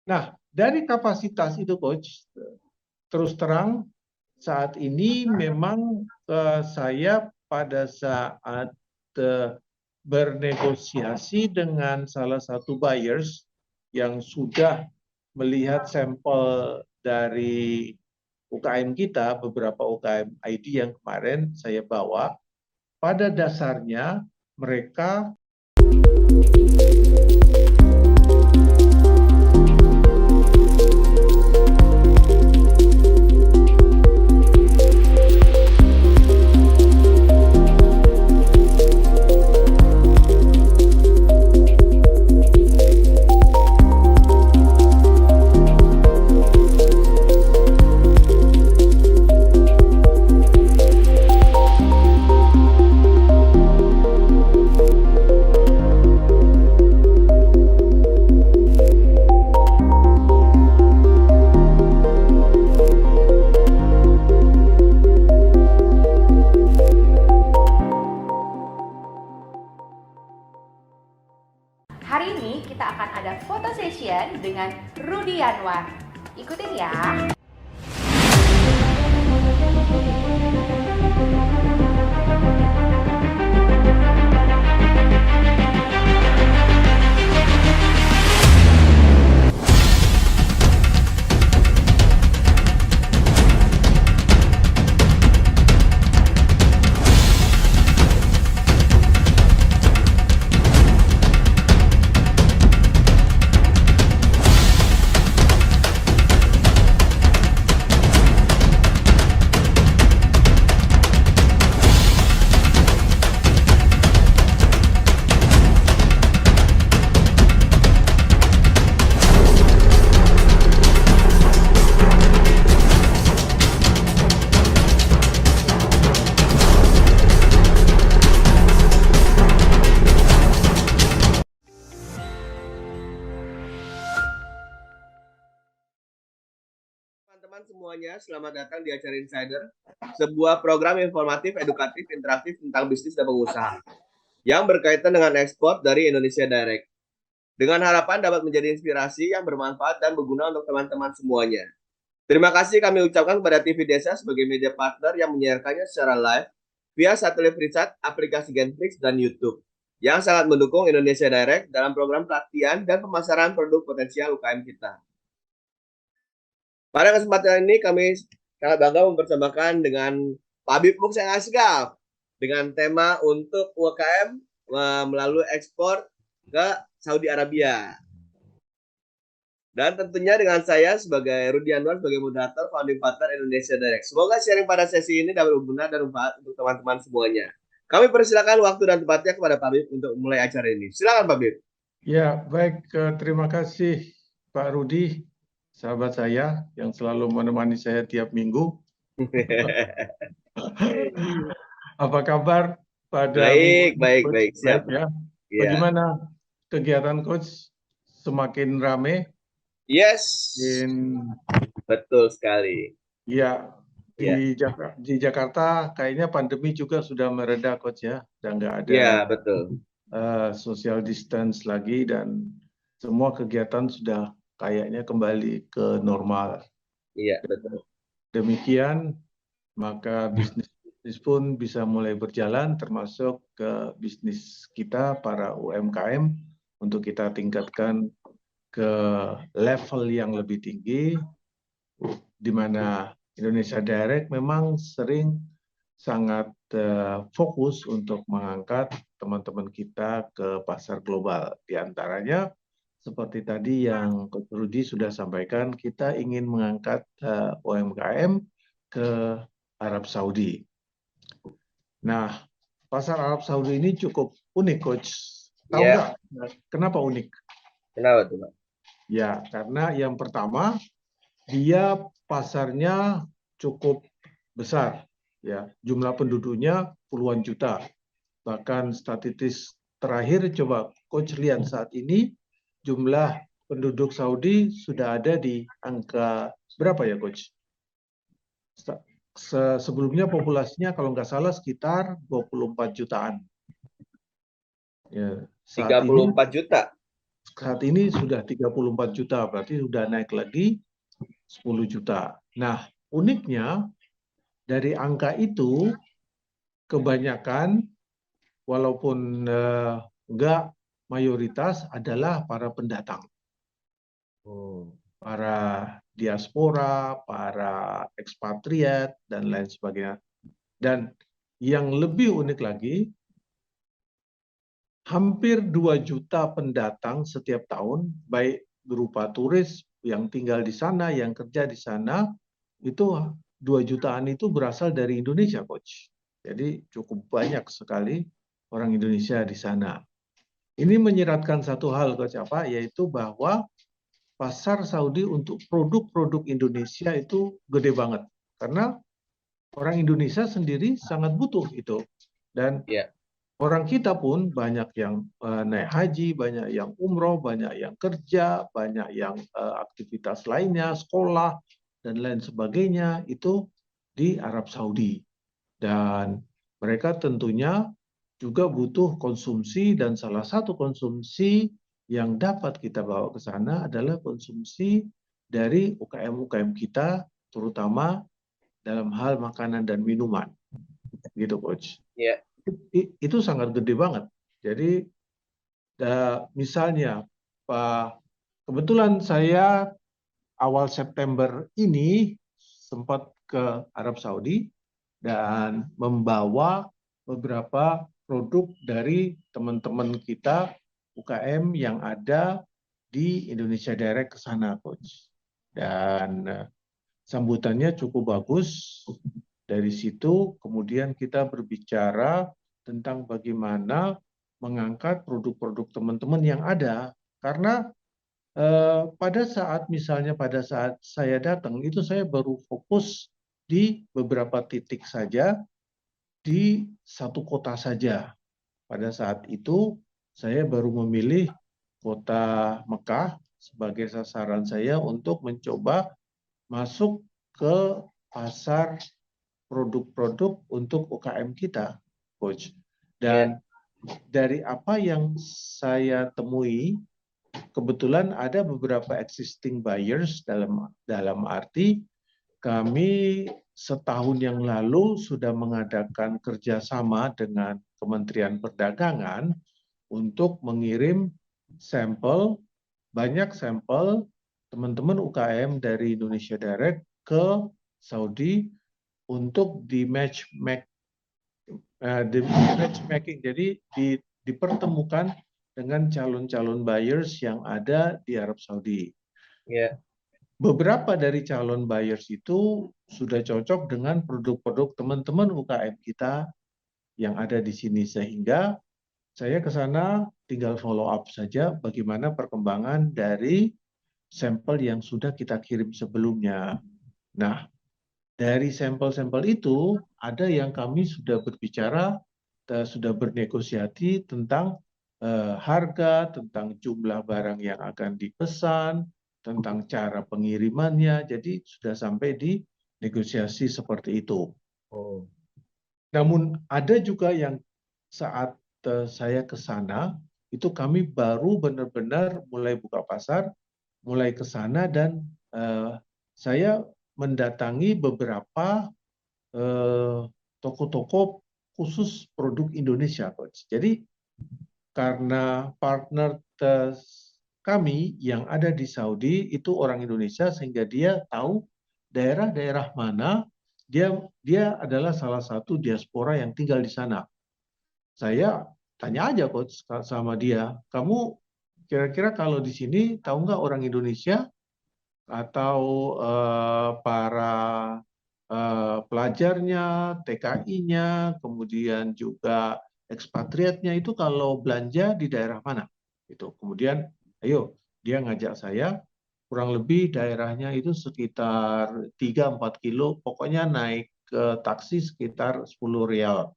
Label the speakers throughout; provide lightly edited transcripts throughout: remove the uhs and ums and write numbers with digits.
Speaker 1: Nah, dari kapasitas itu coach, terus terang saat ini memang saya pada saat bernegosiasi dengan salah satu buyers yang sudah melihat sampel dari UKM kita, beberapa UKM ID yang kemarin saya bawa, pada dasarnya mereka
Speaker 2: Hari ini kita akan ada foto session dengan Rudy Yanwar. Ikutin ya.
Speaker 3: Teman-teman semuanya, selamat datang di acara Insider, sebuah program informatif, edukatif, interaktif tentang bisnis dan pengusaha yang berkaitan dengan ekspor dari Indonesia Direct. Dengan harapan dapat menjadi inspirasi yang bermanfaat dan berguna untuk teman-teman semuanya. Terima kasih kami ucapkan kepada TV Desa sebagai media partner yang menyiarkannya secara live via satelit Risat, aplikasi Genflix, dan YouTube yang sangat mendukung Indonesia Direct dalam program pelatihan dan pemasaran produk potensial UKM kita. Pada kesempatan ini kami sangat bangga mempersembahkan dengan Pak Habib Mukseng Asgaf dengan tema untuk UKM melalui ekspor ke Saudi Arabia. Dan tentunya dengan saya sebagai Rudy Yanwar sebagai moderator founding partner Indonesia Direct. Semoga sharing pada sesi ini dapat berguna dan bermanfaat untuk teman-teman semuanya. Kami persilakan waktu dan tempatnya kepada Pak Habib untuk mulai acara ini. Silakan Pak Habib.
Speaker 1: Ya, baik. Terima kasih Pak Rudi, sahabat saya yang selalu menemani saya tiap minggu. Apa kabar pada minggu ini, Coach?
Speaker 3: Siap.
Speaker 1: Baik ya.
Speaker 3: Ya.
Speaker 1: Bagaimana kegiatan Coach? Semakin rame?
Speaker 3: Yes. Betul sekali.
Speaker 1: Ya, di Jakarta kayaknya pandemi juga sudah mereda Coach ya. Dan nggak ada
Speaker 3: betul.
Speaker 1: Social distance lagi dan semua kegiatan sudah kayaknya kembali ke normal.
Speaker 3: Iya, betul.
Speaker 1: Demikian, maka bisnis pun bisa mulai berjalan, termasuk ke bisnis kita, para UMKM, untuk kita tingkatkan ke level yang lebih tinggi, di mana Indonesia Direct memang sering sangat fokus untuk mengangkat teman-teman kita ke pasar global. Di antaranya, seperti tadi yang Coach Rudy sudah sampaikan, kita ingin mengangkat UMKM ke Arab Saudi. Nah, pasar Arab Saudi ini cukup unik, Coach. Tahu nggak kenapa unik?
Speaker 3: Kenapa tuh, Pak?
Speaker 1: Ya, karena yang pertama, dia pasarnya cukup besar. Ya, jumlah penduduknya puluhan juta. Bahkan statistik terakhir, coba Coach lihat saat ini, jumlah penduduk Saudi sudah ada di angka berapa ya, Coach? Sebelumnya populasinya kalau nggak salah sekitar 24 jutaan. Ya, saat
Speaker 3: 34 juta?
Speaker 1: saat ini sudah 34 juta, berarti sudah naik lagi 10 juta. Nah, uniknya dari angka itu kebanyakan walaupun enggak mayoritas adalah para pendatang, para diaspora, para ekspatriat, dan lain sebagainya. Dan yang lebih unik lagi, hampir 2 juta pendatang setiap tahun, baik berupa turis yang tinggal di sana, yang kerja di sana, itu 2 jutaan itu berasal dari Indonesia, Coach. Jadi cukup banyak sekali orang Indonesia di sana. Ini menyiratkan satu hal, Coach, apa? Yaitu bahwa pasar Saudi untuk produk-produk Indonesia itu gede banget. Karena orang Indonesia sendiri sangat butuh itu. Dan orang kita pun banyak yang naik haji, banyak yang umroh, banyak yang kerja, banyak yang aktivitas lainnya, sekolah, dan lain sebagainya itu di Arab Saudi. Dan mereka tentunya juga butuh konsumsi, dan salah satu konsumsi yang dapat kita bawa ke sana adalah konsumsi dari UKM-UKM kita, terutama dalam hal makanan dan minuman. Gitu, Coach. Itu sangat gede banget. Jadi misalnya, Pak, kebetulan saya awal September ini sempat ke Arab Saudi dan membawa beberapa produk dari teman-teman kita UKM yang ada di Indonesia Direct ke sana, Coach. Dan sambutannya cukup bagus. Dari situ kemudian kita berbicara tentang bagaimana mengangkat produk-produk teman-teman yang ada. Karena pada saat saya datang, itu saya baru fokus di beberapa titik saja, di satu kota saja. Pada saat itu saya baru memilih kota Mekah sebagai sasaran saya untuk mencoba masuk ke pasar produk-produk untuk UKM kita, Coach. Dan dari apa yang saya temui, kebetulan ada beberapa existing buyers, dalam arti kami setahun yang lalu sudah mengadakan kerjasama dengan Kementerian Perdagangan untuk mengirim sampel, banyak sampel teman-teman UKM dari Indonesia Direct ke Saudi untuk di matchmaking, jadi dipertemukan dengan calon-calon buyers yang ada di Arab Saudi. Beberapa dari calon buyers itu sudah cocok dengan produk-produk teman-teman UKM kita yang ada di sini, sehingga saya ke sana tinggal follow up saja bagaimana perkembangan dari sampel yang sudah kita kirim sebelumnya. Nah, dari sampel-sampel itu ada yang kami sudah berbicara, sudah bernegosiasi tentang harga, tentang jumlah barang yang akan dipesan, tentang cara pengirimannya. Jadi sudah sampai di negosiasi seperti itu. Namun ada juga yang saat saya ke sana, itu kami baru benar-benar mulai buka pasar, mulai ke sana, dan saya mendatangi beberapa toko-toko khusus produk Indonesia, Coach. Jadi karena partner kami yang ada di Saudi itu orang Indonesia, sehingga dia tahu daerah-daerah mana dia adalah salah satu diaspora yang tinggal di sana. Saya tanya aja, Coach, sama dia, kamu kira-kira kalau di sini tahu nggak orang Indonesia atau para pelajarnya, TKI-nya, kemudian juga ekspatriatnya itu kalau belanja di daerah mana? Itu. Kemudian, ayo, dia ngajak saya, kurang lebih daerahnya itu sekitar 3-4 kilo, pokoknya naik ke taksi sekitar 10 rial.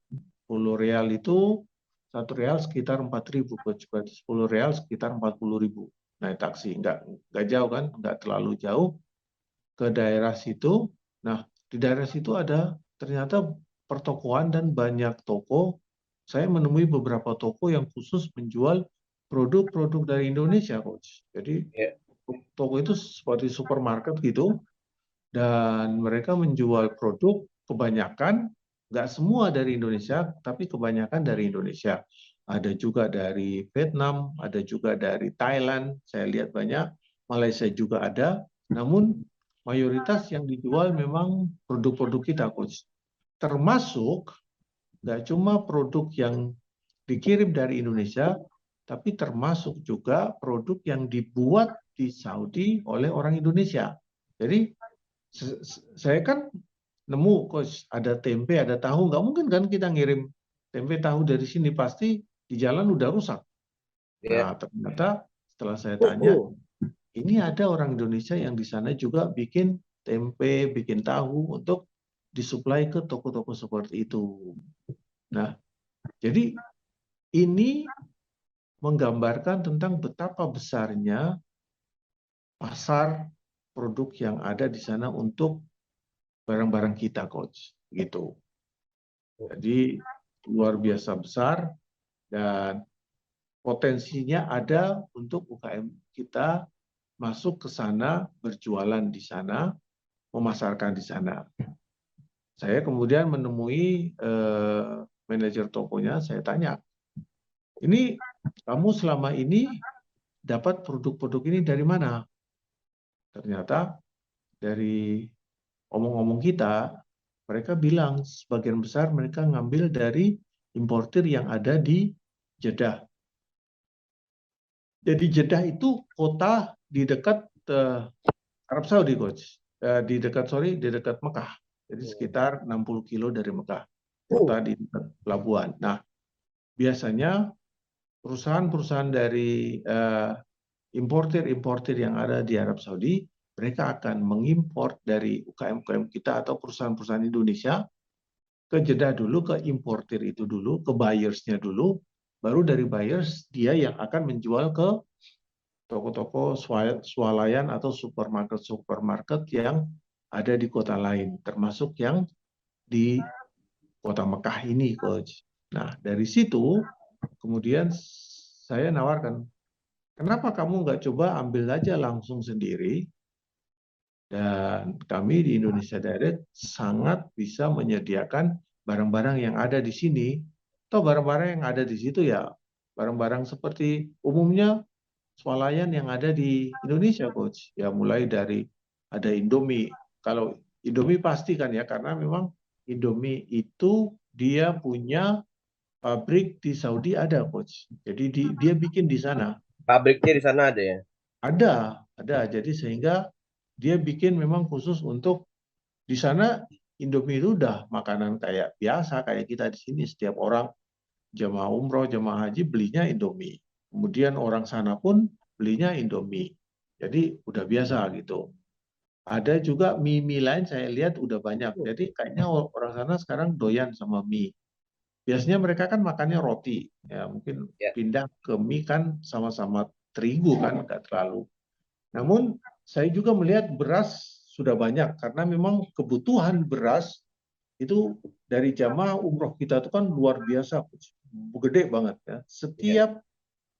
Speaker 1: 10 rial itu, 1 rial sekitar 4.000, berarti 10 rial sekitar 40.000 naik taksi. Nggak jauh kan, nggak terlalu jauh ke daerah situ. Nah, di daerah situ ada ternyata pertokoan dan banyak toko. Saya menemui beberapa toko yang khusus menjual produk-produk dari Indonesia, Coach. Jadi
Speaker 3: Ya.
Speaker 1: toko itu seperti supermarket gitu, dan mereka menjual produk kebanyakan, nggak semua dari Indonesia, tapi kebanyakan dari Indonesia. Ada juga dari Vietnam, ada juga dari Thailand, saya lihat banyak, Malaysia juga ada, namun mayoritas yang dijual memang produk-produk kita, Coach. Termasuk nggak cuma produk yang dikirim dari Indonesia, tapi termasuk juga produk yang dibuat di Saudi oleh orang Indonesia. Jadi saya kan nemu, Coach, ada tempe, ada tahu, nggak mungkin kan kita ngirim tempe tahu dari sini, pasti di jalan udah rusak.
Speaker 3: Ya.
Speaker 1: Nah, ternyata setelah saya tanya, ini ada orang Indonesia yang di sana juga bikin tempe, bikin tahu untuk disuplai ke toko-toko seperti itu. Nah, jadi ini menggambarkan tentang betapa besarnya pasar produk yang ada di sana untuk barang-barang kita, Coach. Gitu. Jadi luar biasa besar, dan potensinya ada untuk UKM kita masuk ke sana, berjualan di sana, memasarkan di sana. Saya kemudian menemui manajer tokonya, saya tanya, ini kamu selama ini dapat produk-produk ini dari mana? Ternyata dari omong-omong kita, mereka bilang sebagian besar mereka ngambil dari importir yang ada di Jeddah. Jadi Jeddah itu kota di dekat Arab Saudi, Coach. Di dekat Mekah. Jadi sekitar 60 kilo dari Mekah. Kota di dekat pelabuhan. Nah, biasanya perusahaan-perusahaan dari importir-importir yang ada di Arab Saudi, mereka akan mengimpor dari UKM-UKM kita atau perusahaan-perusahaan Indonesia ke Jeddah dulu, ke importir itu dulu, ke buyers-nya dulu, baru dari buyers dia yang akan menjual ke toko-toko swalayan atau supermarket-supermarket yang ada di kota lain, termasuk yang di kota Mekah ini, Coach. Nah, dari situ kemudian saya nawarkan, kenapa kamu nggak coba ambil aja langsung sendiri, dan kami di Indonesia Direct sangat bisa menyediakan barang-barang yang ada di sini, atau barang-barang yang ada di situ ya, barang-barang seperti umumnya swalayan yang ada di Indonesia, Coach. Ya mulai dari ada Indomie. Kalau Indomie pasti kan ya, karena memang Indomie itu dia punya pabrik di Saudi ada, Coach. Jadi dia bikin di sana.
Speaker 3: Pabriknya di sana ada ya?
Speaker 1: Ada. Jadi sehingga dia bikin memang khusus untuk di sana. Indomie itu udah makanan kayak biasa, kayak kita di sini. Setiap orang jemaah umroh, jemaah haji belinya Indomie. Kemudian orang sana pun belinya Indomie. Jadi udah biasa gitu. Ada juga mie-mie lain saya lihat udah banyak. Jadi kayaknya orang sana sekarang doyan sama mie. Biasanya mereka kan makannya roti. Ya mungkin
Speaker 3: Ya.
Speaker 1: pindah ke mie kan sama-sama terigu kan, nggak terlalu. Namun saya juga melihat beras sudah banyak karena memang kebutuhan beras itu dari jamaah umroh kita itu kan luar biasa, gede banget ya.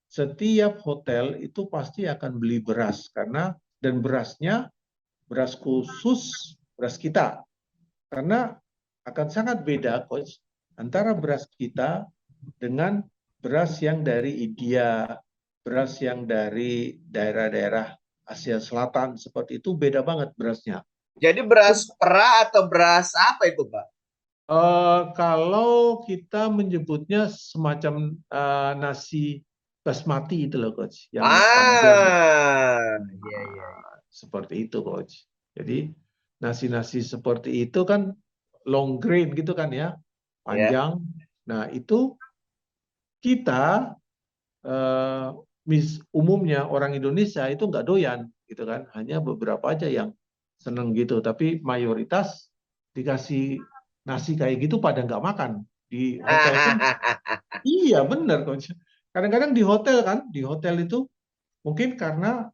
Speaker 1: Setiap hotel itu pasti akan beli beras karena, dan berasnya beras khusus, beras kita, karena akan sangat beda, Coach, antara beras kita dengan beras yang dari India, beras yang dari daerah-daerah Asia Selatan, seperti itu beda banget berasnya.
Speaker 3: Jadi beras perah atau beras apa itu, Pak?
Speaker 1: Kalau kita menyebutnya semacam nasi basmati itu loh, Coach, yang panjang.
Speaker 3: Iya.
Speaker 1: Seperti itu, Coach. Jadi nasi-nasi seperti itu kan long grain gitu kan ya, panjang. Nah itu kita umumnya orang Indonesia itu nggak doyan gitu kan, hanya beberapa aja yang seneng gitu, tapi mayoritas dikasih nasi kayak gitu pada nggak makan di hotel pun. Iya bener, Coach. Kadang-kadang di hotel kan, di hotel itu mungkin karena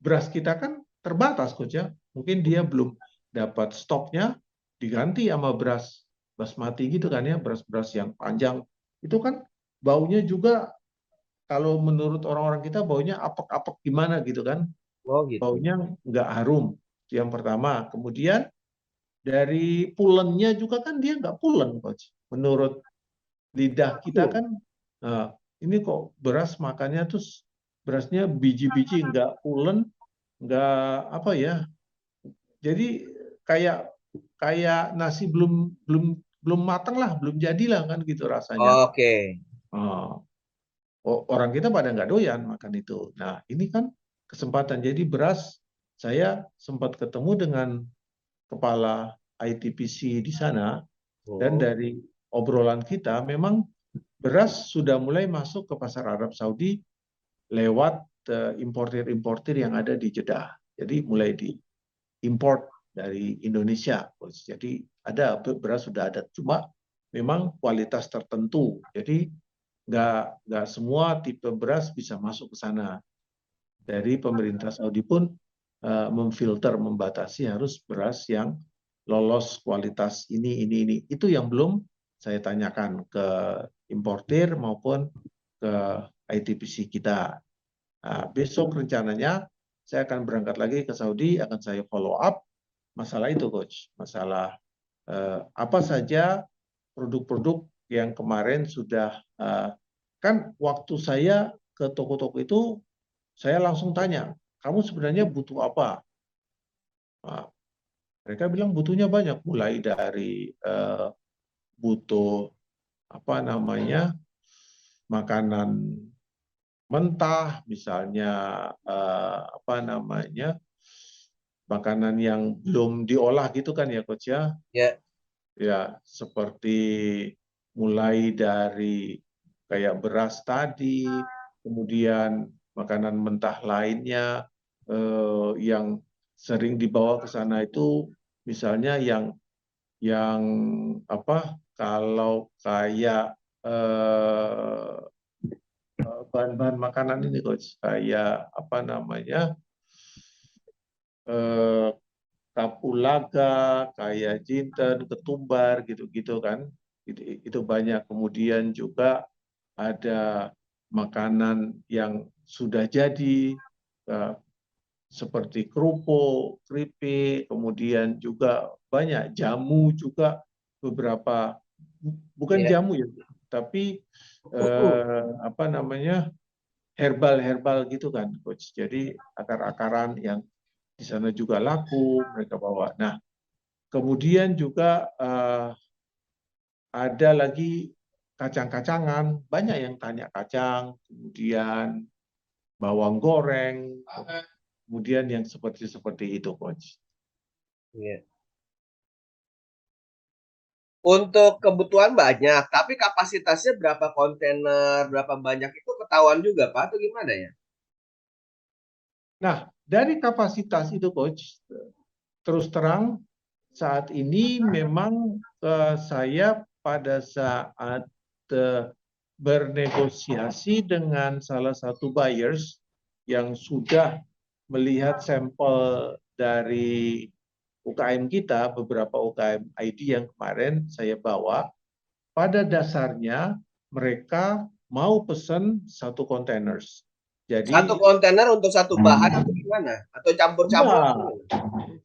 Speaker 1: beras kita kan terbatas, Coach ya, mungkin dia belum dapat stoknya, diganti sama beras basmati gitu kan ya, beras-beras yang panjang itu kan baunya juga kalau menurut orang-orang kita baunya apek-apek gimana gitu kan.
Speaker 3: Oh gitu.
Speaker 1: Baunya nggak harum. Itu yang pertama. Kemudian dari pulennya juga kan dia nggak pulen, Coach. Menurut lidah kita kan, ini kok beras makannya tuh berasnya biji-biji nggak pulen, nggak apa ya. Jadi kayak kayak nasi belum belum belum matang lah, belum jadilah kan gitu rasanya.
Speaker 3: Oke.
Speaker 1: Oh, orang kita pada nggak doyan makan itu. Nah, ini kan kesempatan. Jadi beras, saya sempat ketemu dengan kepala ITPC di sana, dan
Speaker 3: Oh,
Speaker 1: dari obrolan kita, memang beras sudah mulai masuk ke pasar Arab Saudi lewat importir-importir yang ada di Jeddah. Jadi mulai diimport dari Indonesia. Jadi ada beras sudah ada, cuma memang kualitas tertentu. Jadi nggak semua tipe beras bisa masuk ke sana. Dari pemerintah Saudi pun memfilter, membatasi harus beras yang lolos kualitas ini. Itu yang belum saya tanyakan ke importir maupun ke ITPC kita. Nah, besok rencananya saya akan berangkat lagi ke Saudi, akan saya follow up masalah itu, Coach. Masalah apa saja produk-produk yang kemarin sudah, kan waktu saya ke toko-toko itu, saya langsung tanya, kamu sebenarnya butuh apa? Nah, mereka bilang butuhnya banyak, mulai dari butuh apa namanya makanan mentah, misalnya apa namanya makanan yang belum diolah gitu kan ya, Coach ya.
Speaker 3: ya.
Speaker 1: Ya, seperti mulai dari kayak beras tadi, kemudian makanan mentah lainnya yang sering dibawa ke sana itu, misalnya yang apa, kalau kayak bahan-bahan makanan ini, Coach, kayak apa namanya eh, kapulaga, kayak jinten, ketumbar, gitu-gitu kan. Itu banyak. Kemudian juga ada makanan yang sudah jadi, eh, seperti kerupuk, keripik, kemudian juga banyak jamu juga, beberapa, bukan
Speaker 3: Ya.
Speaker 1: jamu ya, tapi apa namanya, herbal-herbal gitu kan, Coach. Jadi akar-akaran yang di sana juga laku mereka bawa. Nah, kemudian juga ada lagi kacang-kacangan, banyak yang tanya kacang, kemudian bawang goreng, kemudian yang seperti itu, Coach.
Speaker 3: Ya. Untuk kebutuhan banyak, tapi kapasitasnya berapa kontainer, berapa banyak itu ketahuan juga, Pak, atau gimana ya?
Speaker 1: Nah, dari kapasitas itu, Coach, terus terang saat ini memang saya pada saat bernegosiasi dengan salah satu buyers yang sudah melihat sampel dari UKM kita, beberapa UKM ID yang kemarin saya bawa, pada dasarnya mereka mau pesan 1 containers.
Speaker 3: Satu
Speaker 1: Jadi
Speaker 3: kontainer untuk satu bahan atau gimana? Atau campur-campur?
Speaker 1: enggak,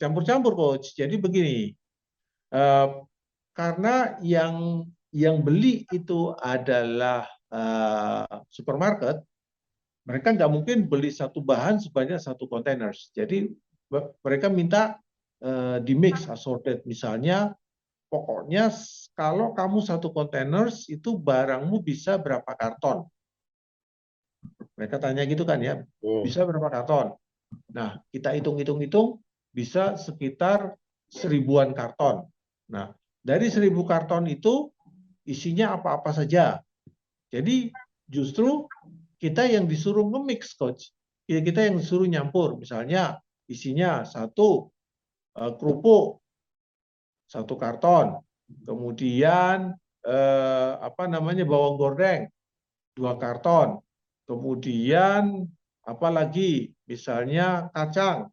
Speaker 1: campur-campur, Coach. Jadi begini, eh, karena yang beli itu adalah supermarket, mereka nggak mungkin beli satu bahan sebanyak 1 containers. Jadi mereka minta di mix assorted. Misalnya, pokoknya kalau kamu 1 containers itu barangmu bisa berapa karton? Mereka tanya gitu kan ya, bisa berapa karton? Nah, kita hitung-hitung bisa sekitar 1000-an karton. Nah, dari 1000 karton itu isinya apa-apa saja. Jadi justru kita yang disuruh nge-mix, Coach. Kita yang disuruh nyampur. Misalnya isinya 1 kerupuk, 1 karton. Kemudian apa namanya, bawang goreng 2 karton. Kemudian apalagi, misalnya kacang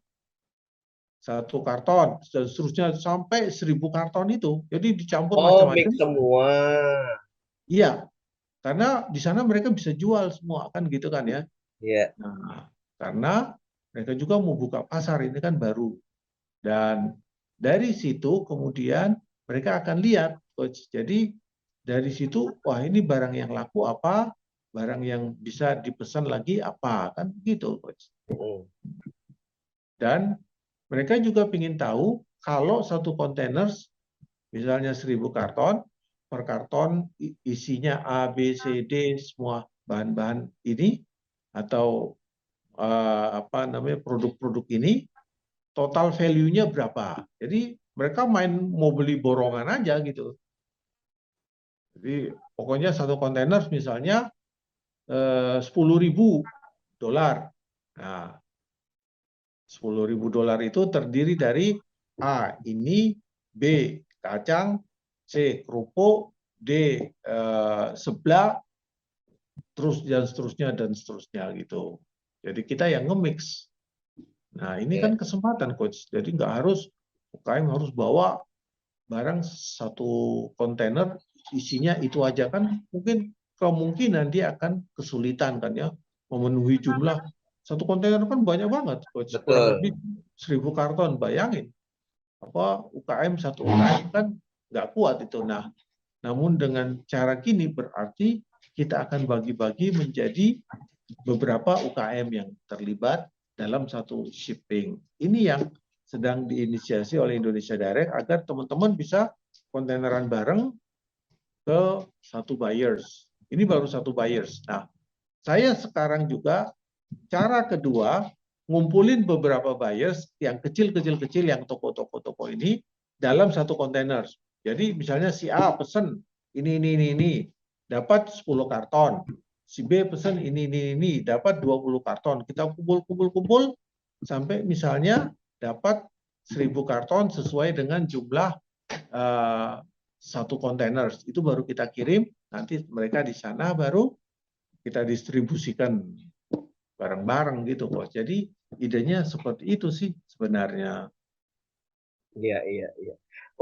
Speaker 1: 1 karton, dan seterusnya sampai 1000 karton itu. Jadi dicampur
Speaker 3: Oh,
Speaker 1: macam-macam.
Speaker 3: mix semua.
Speaker 1: Iya. Karena di sana mereka bisa jual semua kan gitu kan ya.
Speaker 3: Iya.
Speaker 1: Nah, karena mereka juga mau buka pasar ini kan baru. Dan dari situ kemudian mereka akan lihat, Coach. Jadi dari situ, wah ini barang yang laku apa, barang yang bisa dipesan lagi apa, kan gitu, Coach. Dan mereka juga ingin tahu kalau satu kontainer, misalnya 1000 karton, per karton isinya A, B, C, D, semua bahan-bahan ini, atau apa namanya produk-produk ini, total value-nya berapa. Jadi mereka mau beli borongan aja gitu. Jadi pokoknya satu kontainer misalnya 10.000 dolar. Nah, 10.000 dolar itu terdiri dari A, ini, B, kacang, C, kerupuk, D, seblak, terus dan seterusnya gitu. Jadi kita yang nge-mix. Nah, ini kan kesempatan, Coach. Jadi nggak harus UKM harus bawa barang satu kontainer isinya itu aja, kan mungkin kemungkinan dia akan kesulitan kan ya memenuhi jumlah satu kontainer, kan banyak banget, Coach. Kurang lebih 1000 karton, bayangin apa UKM, satu UKM kan nggak kuat itu. Nah, namun dengan cara gini berarti kita akan bagi-bagi menjadi beberapa UKM yang terlibat dalam satu shipping. Ini yang sedang diinisiasi oleh Indonesia Direct agar teman-teman bisa kontaineran bareng ke satu buyers. Ini baru satu buyers. Nah, saya sekarang juga cara kedua ngumpulin beberapa buyers yang kecil-kecil yang toko-toko ini dalam satu kontainer. Jadi misalnya si A pesen ini dapat 10 karton. Si B pesen ini dapat 20 karton. Kita kumpul sampai misalnya dapat 1000 karton sesuai dengan jumlah satu kontainer. Itu baru kita kirim, nanti mereka di sana baru kita distribusikan bareng-bareng gitu, Bos. Jadi idenya seperti itu sih sebenarnya.
Speaker 3: Iya.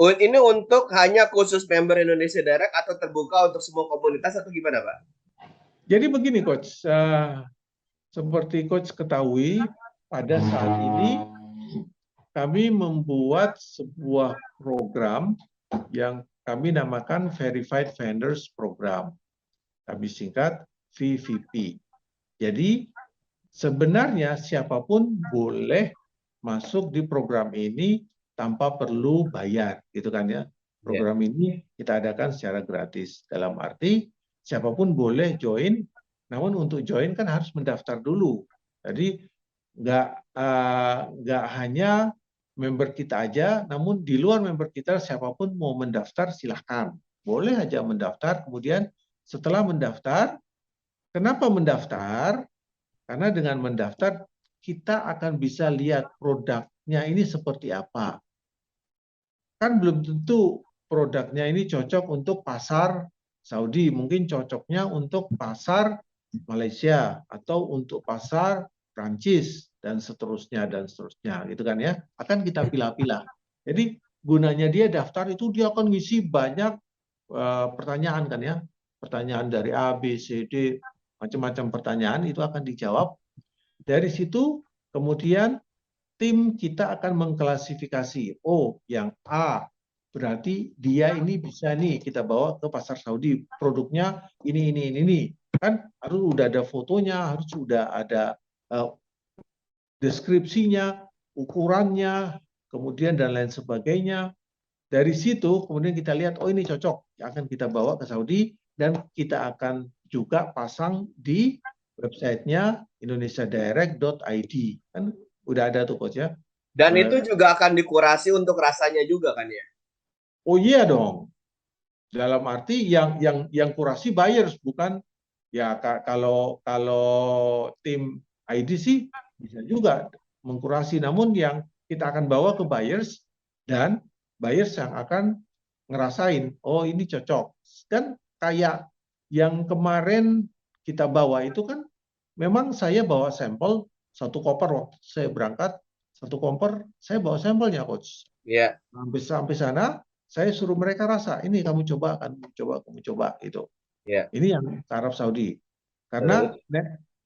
Speaker 3: Ini untuk hanya khusus member Indonesia Direct atau terbuka untuk semua komunitas atau gimana, Pak?
Speaker 1: Jadi begini, Coach. Seperti Coach ketahui, pada saat ini kami membuat sebuah program yang kami namakan Verified Vendors Program. Kami singkat VVP. Jadi sebenarnya siapapun boleh masuk di program ini tanpa perlu bayar, gitu kan ya. Program ini kita adakan secara gratis. Dalam arti siapapun boleh join, namun untuk join kan harus mendaftar dulu. Jadi nggak hanya member kita aja, namun di luar member kita siapapun mau mendaftar silahkan. Boleh aja mendaftar, kemudian setelah mendaftar, kenapa mendaftar? Karena dengan mendaftar kita akan bisa lihat produknya ini seperti apa. Kan belum tentu produknya ini cocok untuk pasar Saudi, mungkin cocoknya untuk pasar Malaysia atau untuk pasar Prancis dan seterusnya gitu kan ya. Akan kita pilah-pilah. Jadi gunanya dia daftar itu dia akan ngisi banyak pertanyaan kan ya. Pertanyaan dari A, B, C, D, macam-macam pertanyaan itu akan dijawab. Dari situ kemudian tim kita akan mengklasifikasi, oh yang A berarti dia ini bisa nih kita bawa ke pasar Saudi, produknya ini. Kan harus udah ada fotonya, harus sudah ada deskripsinya, ukurannya, kemudian dan lain sebagainya. Dari situ kemudian kita lihat, oh ini cocok, akan kita bawa ke Saudi dan kita akan juga pasang di websitenya indonesiadirect.id. Kan udah ada tuh, Coach ya.
Speaker 3: Dan itu juga akan dikurasi untuk rasanya juga kan ya?
Speaker 1: Oh iya dong. Dalam arti yang kurasi buyers, bukan ya. Kalau tim ID sih bisa juga mengkurasi, namun yang kita akan bawa ke buyers dan buyers yang akan ngerasain, oh ini cocok. Dan kayak yang kemarin kita bawa itu kan memang saya bawa sampel satu koper waktu saya berangkat, satu koper saya bawa sampelnya, Coach.
Speaker 3: Iya.
Speaker 1: Sampai sana saya suruh mereka rasa, ini kamu coba gitu.
Speaker 3: Ya.
Speaker 1: Ini yang ke Arab Saudi. Karena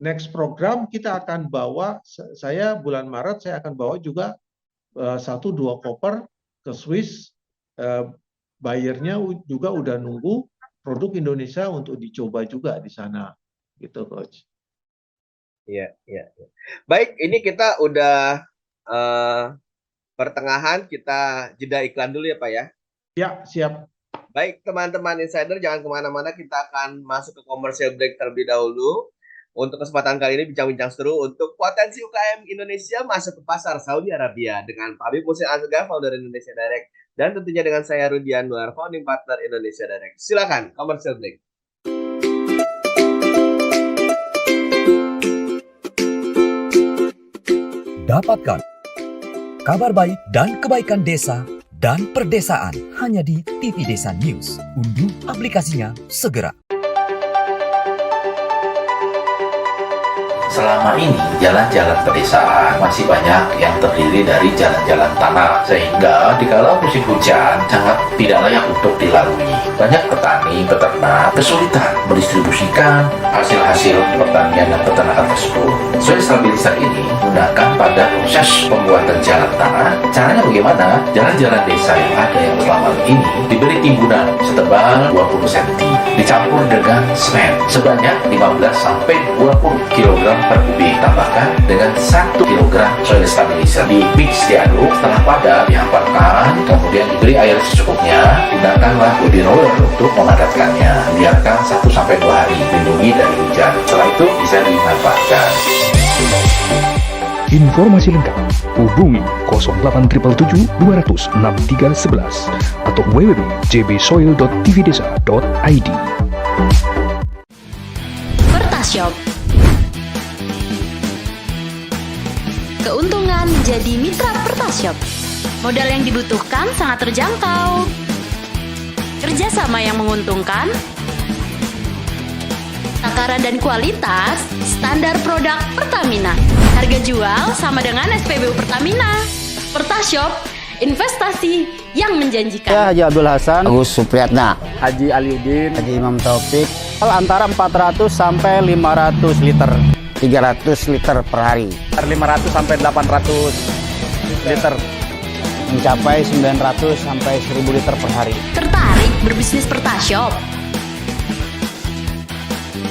Speaker 1: next program kita akan bawa, saya bulan Maret saya akan bawa juga 1-2 koper ke Swiss. Buyernya juga udah nunggu produk Indonesia untuk dicoba juga di sana, gitu Coach.
Speaker 3: Iya, iya. Baik, ini kita udah pertengahan, kita jeda iklan dulu ya Pak ya.
Speaker 1: Ya, siap.
Speaker 3: Baik, teman-teman insider, jangan kemana-mana, kita akan masuk ke commercial break terlebih dahulu. Untuk kesempatan kali ini bincang-bincang seru untuk potensi UKM Indonesia masuk ke pasar Saudi Arabia dengan Pak Habib Muhsin Azhar, founder Indonesia Direct, dan tentunya dengan saya Rudi Anwar, founding partner Indonesia Direct. Silakan, commercial break.
Speaker 4: Dapatkan kabar baik dan kebaikan desa dan perdesaan hanya di TV Desa News. Unduh aplikasinya segera.
Speaker 5: Selama ini jalan-jalan pedesaan masih banyak yang terdiri dari jalan-jalan tanah, sehingga dikala musim hujan sangat tidak layak untuk dilalui. Banyak petani, peternak kesulitan mendistribusikan hasil-hasil pertanian dan peternakan tersebut. Soil stabilizer ini menggunakan pada proses pembuatan jalan tanah. Caranya bagaimana? Jalan-jalan desa yang ada yang selama ini diberi timbunan setebal 20 cm, dicampur dengan semen sebanyak 15-20 kg per kubik, tambahkan dengan 1 kg soil stabilizer, di mix, diaduk, setelah padat dihamparkan, kemudian diberi air secukupnya. Gunakanlah body roller untuk memadatkannya, biarkan 1-2 hari, lindungi dari hujan, setelah itu bisa dimanfaatkan.
Speaker 6: Informasi lengkap hubungi 0877 200 6311 atau www.jbsoil.tvdesa.id.
Speaker 7: Pertashop. Keuntungan menjadi mitra Pertashop. Modal yang dibutuhkan sangat terjangkau. Kerjasama yang menguntungkan. Takaran dan kualitas standar produk Pertamina. Harga jual sama dengan SPBU Pertamina. Pertashop, investasi yang menjanjikan.
Speaker 8: Saya Haji Abdul Hasan,
Speaker 9: Agus Supriyatna,
Speaker 8: Haji Aliuddin,
Speaker 9: Haji Imam Taufik,
Speaker 8: antara 400 sampai 500 liter.
Speaker 9: 300 liter per hari.
Speaker 8: 500 sampai 800 liter.
Speaker 9: Mencapai 900 sampai 1000 liter per hari.
Speaker 7: Tertarik berbisnis Pertashop?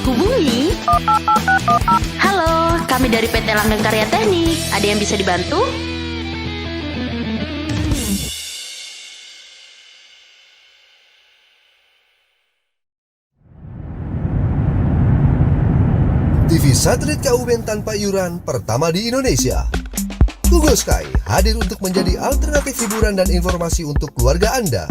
Speaker 7: Hubungi. Halo, kami dari PT Langgeng Karya Teknik. Ada yang bisa dibantu?
Speaker 10: TV satelit KUBN tanpa iuran pertama di Indonesia. Google Sky hadir untuk menjadi alternatif hiburan dan informasi untuk keluarga Anda.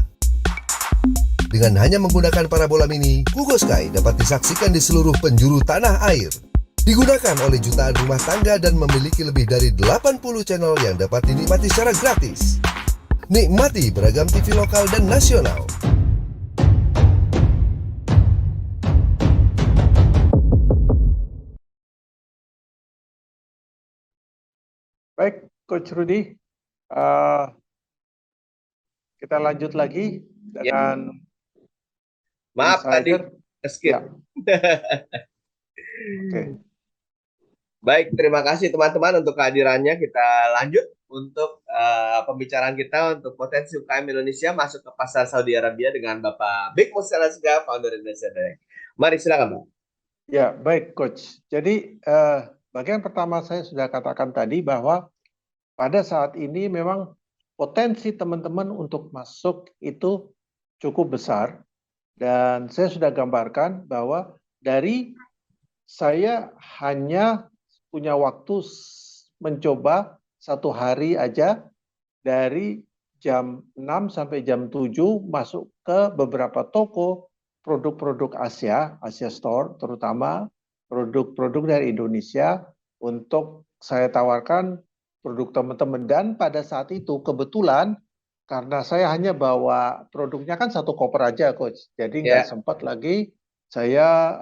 Speaker 10: Dengan hanya menggunakan parabola mini, Google Sky dapat disaksikan di seluruh penjuru tanah air. Digunakan oleh jutaan rumah tangga dan memiliki lebih dari 80 channel yang dapat dinikmati secara gratis. Nikmati beragam TV lokal dan nasional.
Speaker 1: Baik, Coach Rudy, kita lanjut lagi dengan
Speaker 3: Maaf tadi skip.
Speaker 1: Ya. Oke.
Speaker 3: Baik, terima kasih teman-teman untuk kehadirannya. Kita lanjut untuk pembicaraan kita untuk potensi UKM Indonesia masuk ke pasar Saudi Arabia dengan Bapak Habib Muhsin Azhar, founder Indonesia Direct. Mari silakan, Pak.
Speaker 1: Ya, baik Coach. Jadi bagian pertama saya sudah katakan tadi bahwa pada saat ini memang potensi teman-teman untuk masuk itu cukup besar. Dan saya sudah gambarkan bahwa dari saya hanya punya waktu mencoba 1 hari aja dari jam 6 sampai jam 7 masuk ke beberapa toko produk-produk Asia Store terutama produk-produk dari Indonesia untuk saya tawarkan produk teman-teman. Dan pada saat itu kebetulan karena saya hanya bawa produknya kan 1 koper aja Coach, jadi nggak sempat lagi saya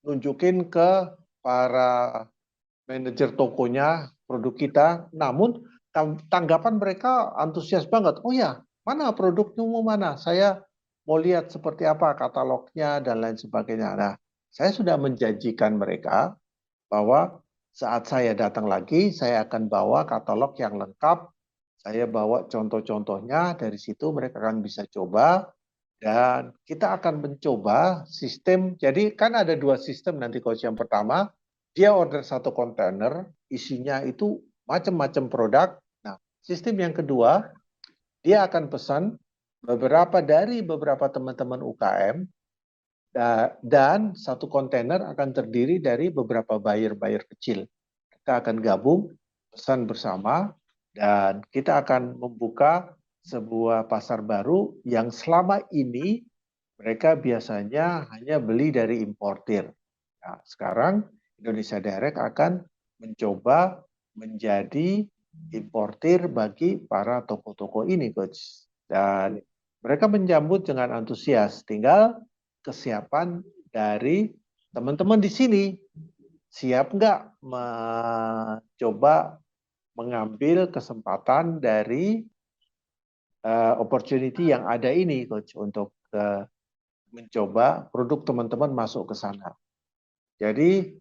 Speaker 1: nunjukin ke para manajer tokonya produk kita. Namun tanggapan mereka antusias banget. Oh ya, mana produknya, mana? Saya mau lihat seperti apa katalognya dan lain sebagainya. Nah, saya sudah menjanjikan mereka bahwa saat saya datang lagi, saya akan bawa katalog yang lengkap. Saya bawa contoh-contohnya, dari situ mereka akan bisa coba. Dan kita akan mencoba sistem, jadi kan ada 2 sistem nanti coach. Yang pertama, dia order 1 kontainer, isinya itu macam-macam produk. Nah, sistem yang kedua, dia akan pesan beberapa teman-teman UKM, dan 1 kontainer akan terdiri dari beberapa buyer kecil. Kita akan gabung, pesan bersama, dan kita akan membuka sebuah pasar baru yang selama ini mereka biasanya hanya beli dari importir. Nah, sekarang Indonesia Direct akan mencoba menjadi importir bagi para toko-toko ini, Coach. Dan mereka menyambut dengan antusias. Tinggal kesiapan dari teman-teman di sini. Siap nggak mencoba mengambil kesempatan dari opportunity yang ada ini, Coach, untuk mencoba produk teman-teman masuk ke sana. Jadi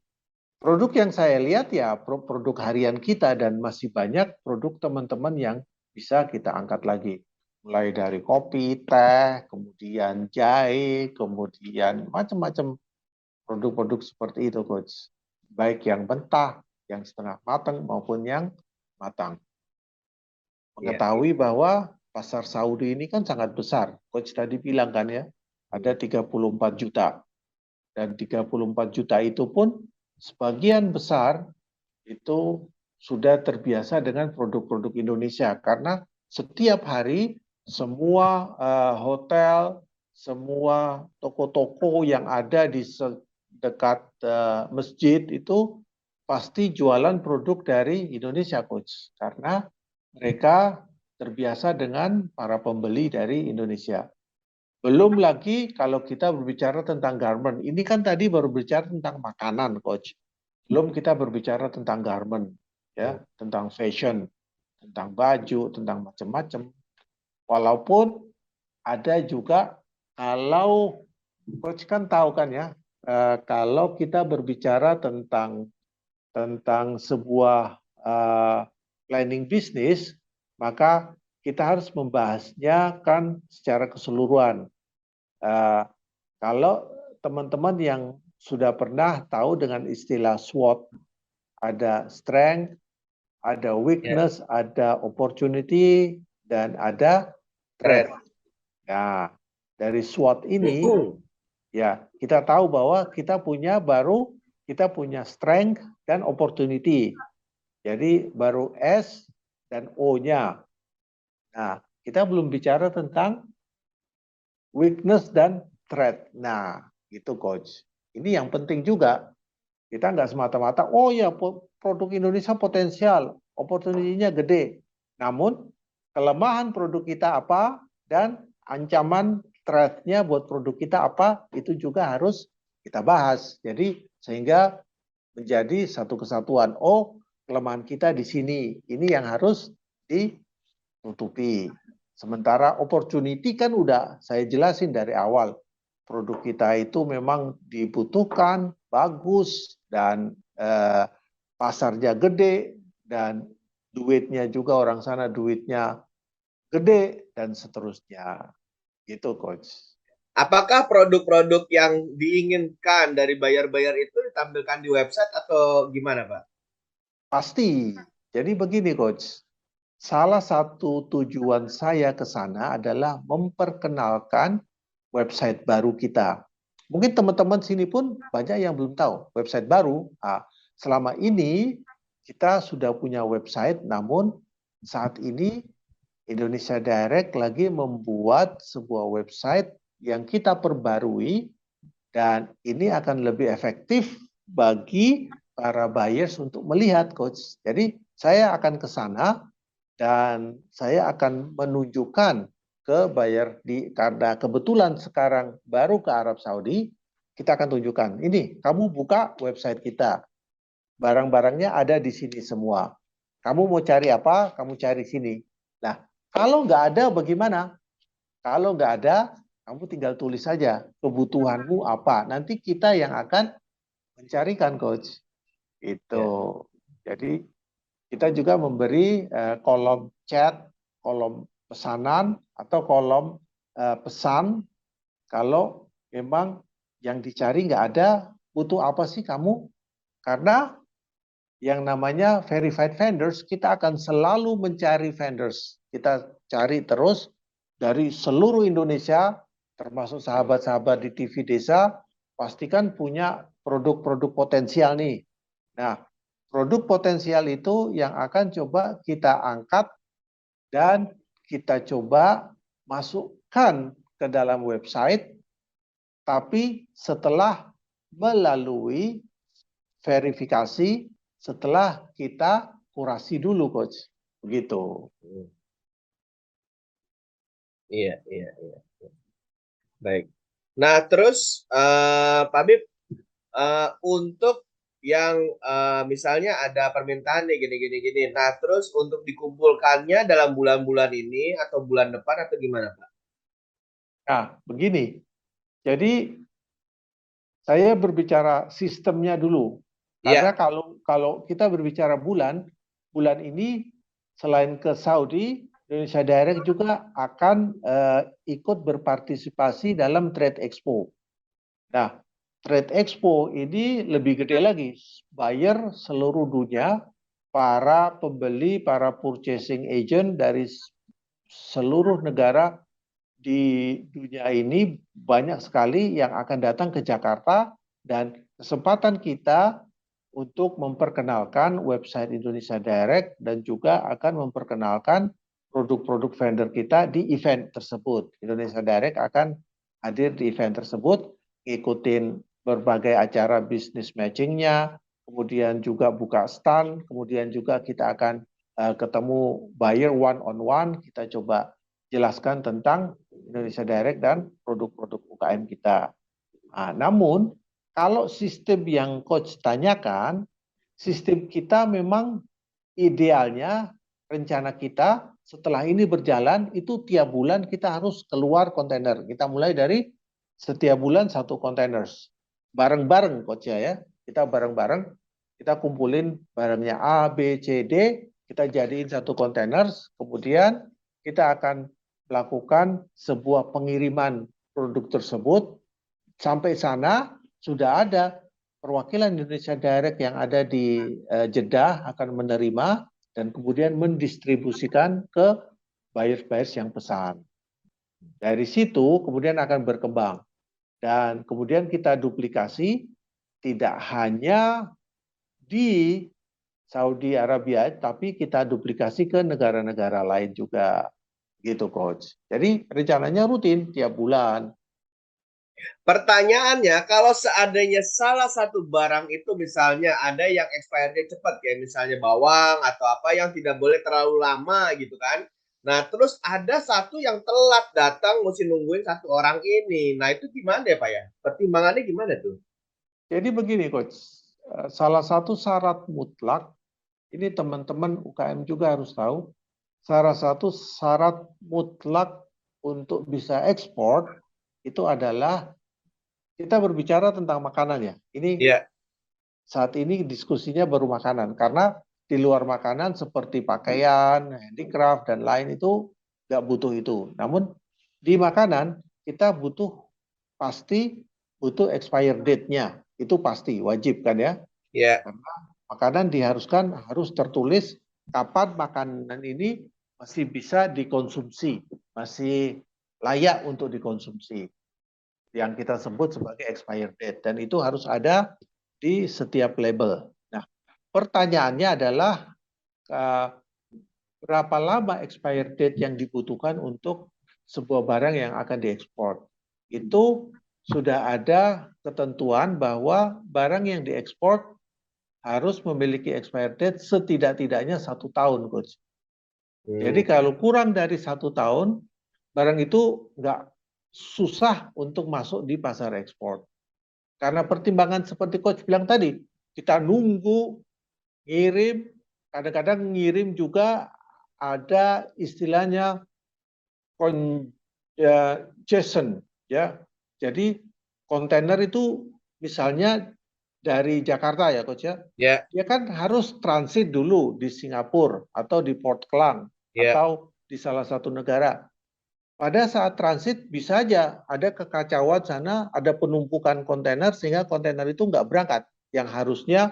Speaker 1: produk yang saya lihat ya produk harian kita, dan masih banyak produk teman-teman yang bisa kita angkat lagi. Mulai dari kopi, teh, kemudian jahe, kemudian macam-macam produk-produk seperti itu, Coach. Baik yang mentah, yang setengah matang maupun yang matang. Mengetahui bahwa pasar Saudi ini kan sangat besar. Coach tadi bilang kan ya, ada 34 juta. Dan 34 juta itu pun sebagian besar itu sudah terbiasa dengan produk-produk Indonesia. Karena setiap hari semua hotel, semua toko-toko yang ada di dekat masjid itu pasti jualan produk dari Indonesia, Coach. Karena mereka terbiasa dengan para pembeli dari Indonesia. Belum lagi kalau kita berbicara tentang garment. Ini kan tadi baru bicara tentang makanan, Coach. Belum kita berbicara tentang garment, ya, tentang fashion, tentang baju, tentang macam-macam. Walaupun ada juga, kalau Coach kan tahu kan ya, kalau kita berbicara tentang sebuah planning bisnis, maka kita harus membahasnya kan secara keseluruhan. Kalau teman-teman yang sudah pernah tahu dengan istilah SWOT, ada strength, ada weakness, ada opportunity, dan ada threat. Nah, dari SWOT ini, ya kita tahu bahwa kita punya strength dan opportunity. Jadi baru S dan O-nya. Nah, kita belum bicara tentang weakness dan threat. Nah, gitu Coach. Ini yang penting juga. Kita nggak semata-mata, oh ya produk Indonesia potensial, opportunity-nya gede. Namun, kelemahan produk kita apa dan ancaman threat-nya buat produk kita apa, itu juga harus kita bahas. Jadi, sehingga menjadi satu kesatuan. Oh, kelemahan kita di sini. Ini yang harus ditutupi. Sementara opportunity kan udah saya jelasin dari awal. Produk kita itu memang dibutuhkan, bagus, dan pasarnya gede, dan duitnya juga orang sana duitnya gede, dan seterusnya. Gitu, Coach.
Speaker 3: Apakah produk-produk yang diinginkan dari buyer-buyer itu ditampilkan di website atau gimana, Pak?
Speaker 1: Pasti. Jadi begini, Coach. Salah satu tujuan saya ke sana adalah memperkenalkan website baru kita. Mungkin teman-teman sini pun banyak yang belum tahu website baru. Selama ini kita sudah punya website, namun saat ini Indonesia Direct lagi membuat sebuah website yang kita perbarui, dan ini akan lebih efektif bagi para buyers untuk melihat, Coach. Jadi saya akan ke sana dan saya akan menunjukkan ke buyer karena kebetulan sekarang baru ke Arab Saudi, kita akan tunjukkan, ini kamu buka website kita, barang-barangnya ada di sini semua. Kamu mau cari apa? Kamu cari sini. Nah, kalau nggak ada bagaimana? Kalau nggak ada, Kamu tinggal tulis saja kebutuhanmu apa. Nanti kita yang akan mencarikan, Coach. Itu. Jadi kita juga memberi kolom chat, kolom pesanan atau kolom pesan kalau memang yang dicari nggak ada, butuh apa sih kamu? Karena yang namanya verified vendors, kita akan selalu mencari vendors. Kita cari terus dari seluruh Indonesia, termasuk sahabat-sahabat di TV Desa, pastikan punya produk-produk potensial nih. Nah, produk potensial itu yang akan coba kita angkat dan kita coba masukkan ke dalam website, tapi setelah melalui verifikasi, setelah kita kurasi dulu, Coach. Begitu.
Speaker 3: Iya. Baik. Nah, terus Pak Bib, untuk yang misalnya ada permintaan nih gini. Nah, terus untuk dikumpulkannya dalam bulan-bulan ini atau bulan depan atau gimana, Pak?
Speaker 1: Nah, begini. Jadi saya berbicara sistemnya dulu. Karena kalau kita berbicara bulan ini selain ke Saudi, Indonesia Direct juga akan ikut berpartisipasi dalam Trade Expo. Nah, Trade Expo ini lebih gede lagi, buyer seluruh dunia, para pembeli, para purchasing agent dari seluruh negara di dunia ini banyak sekali yang akan datang ke Jakarta, dan kesempatan kita untuk memperkenalkan website Indonesia Direct dan juga akan memperkenalkan produk-produk vendor kita di event tersebut. Indonesia Direct akan hadir di event tersebut, ikutin berbagai acara business matching-nya, kemudian juga buka stand, kemudian juga kita akan ketemu buyer one on one, kita coba jelaskan tentang Indonesia Direct dan produk-produk UKM kita. Nah, namun kalau sistem yang Coach tanyakan, sistem kita memang idealnya, rencana kita setelah ini berjalan itu tiap bulan kita harus keluar kontainer. Kita mulai dari setiap bulan 1 kontainer. Bareng-bareng Coach ya. Kita bareng-bareng, kita kumpulin barangnya A, B, C, D, kita jadiin 1 kontainer, kemudian kita akan melakukan sebuah pengiriman produk tersebut. Sampai sana sudah ada perwakilan Indonesia Direct yang ada di Jeddah akan menerima dan kemudian mendistribusikan ke buyers-buyers yang pesan. Dari situ kemudian akan berkembang. Dan kemudian kita duplikasi tidak hanya di Saudi Arabia, tapi kita duplikasi ke negara-negara lain juga. Gitu, Coach. Jadi rencananya rutin tiap bulan.
Speaker 3: Pertanyaannya, kalau seandainya salah satu barang itu misalnya ada yang expirednya cepat, kayak misalnya bawang atau apa yang tidak boleh terlalu lama gitu kan. Nah, terus ada satu yang telat datang, mesti nungguin 1 orang ini. Nah, itu gimana ya Pak ya? Pertimbangannya gimana tuh?
Speaker 1: Jadi begini, Coach. Salah satu syarat mutlak, ini teman-teman UKM juga harus tahu, salah satu syarat mutlak untuk bisa ekspor itu adalah kita berbicara tentang makanan ya. Ini saat ini diskusinya baru makanan, karena di luar makanan seperti pakaian, handicraft dan lain itu nggak butuh itu. Namun di makanan kita pasti butuh expire date-nya, itu pasti wajib kan ya? Karena makanan diharuskan harus tertulis kapan makanan ini masih bisa dikonsumsi, masih layak untuk dikonsumsi, yang kita sebut sebagai expired date, dan itu harus ada di setiap label. Nah, pertanyaannya adalah berapa lama expired date yang dibutuhkan untuk sebuah barang yang akan diekspor. Itu sudah ada ketentuan bahwa barang yang diekspor harus memiliki expired date setidak-tidaknya 1 tahun, Coach. Jadi kalau kurang dari 1 tahun, barang itu nggak susah untuk masuk di pasar ekspor. Karena pertimbangan seperti Coach bilang tadi, kita nunggu, ngirim, kadang-kadang ngirim juga ada istilahnya congestion. ya. Jadi kontainer itu misalnya dari Jakarta ya Coach ya.
Speaker 3: Ya,
Speaker 1: Dia kan harus transit dulu di Singapura atau di Port Klang
Speaker 3: ya,
Speaker 1: atau di salah satu negara. Pada saat transit bisa aja ada kekacauan sana, ada penumpukan kontainer sehingga kontainer itu nggak berangkat. Yang harusnya